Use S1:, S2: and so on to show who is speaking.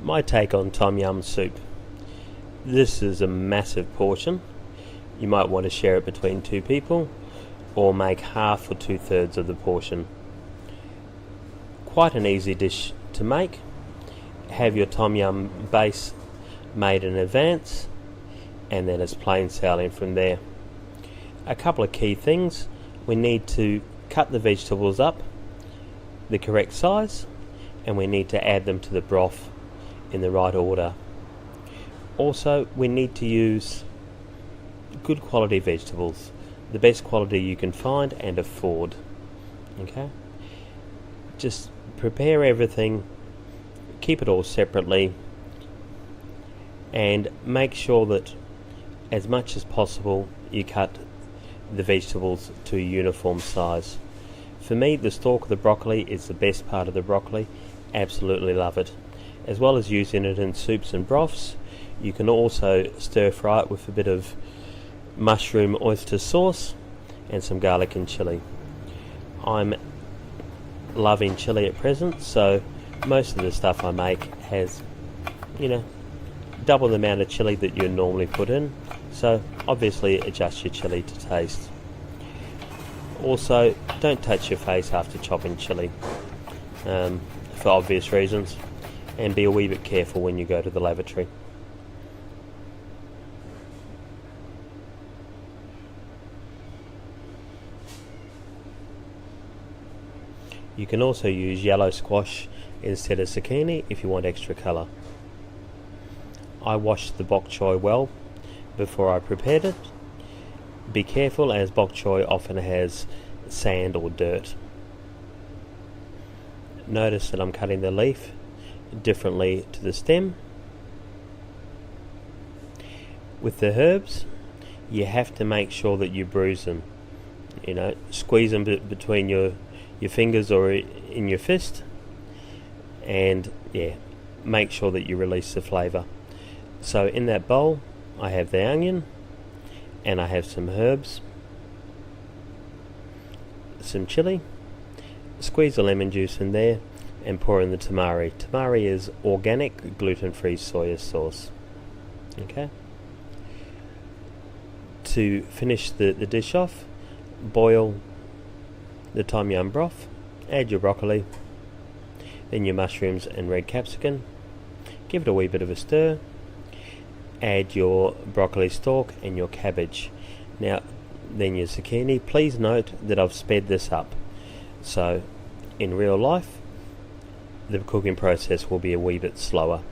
S1: My take on tom yum soup. This is a massive portion. You might want to share it between two people or make half or 2/3 of the portion. Quite an easy dish to make. Have your tom yum base made in advance and then it's plain sailing from there. A couple of key things. We need to cut the vegetables up the correct size and we need to add them to the broth in the right order. Also, we need to use good quality vegetables, the best quality you can find and afford. Okay? Just prepare everything, keep it all separately, and make sure that as much as possible you cut the vegetables to a uniform size. For me, the stalk of the broccoli is the best part of the broccoli. Absolutely love it. As well as using it in soups and broths, you can also stir fry it with a bit of mushroom oyster sauce and some garlic and chili. I'm loving chili at present, so most of the stuff I make has, double the amount of chili that you normally put in, so obviously adjust your chili to taste. Also, don't touch your face after chopping chili, for obvious reasons, and be a wee bit careful when you go to the lavatory. You can also use yellow squash instead of zucchini if you want extra colour. I washed the bok choy well before I prepared it. Be careful, as bok choy often has sand or dirt. Notice that I'm cutting the leaf differently to the stem. With the herbs, you have to make sure that you bruise them. Squeeze them between your fingers or in your fist, and make sure that you release the flavour. So in that bowl I have the onion and I have some herbs, some chili, squeeze the lemon juice in there and pour in the tamari. Tamari is organic gluten-free soya sauce. Okay. To finish the dish off, boil the tom yum broth, add your broccoli, then your mushrooms and red capsicum, give it a wee bit of a stir, add your broccoli stalk and your cabbage. Now then your zucchini. Please note that I've sped this up, so in real life the cooking process will be a wee bit slower.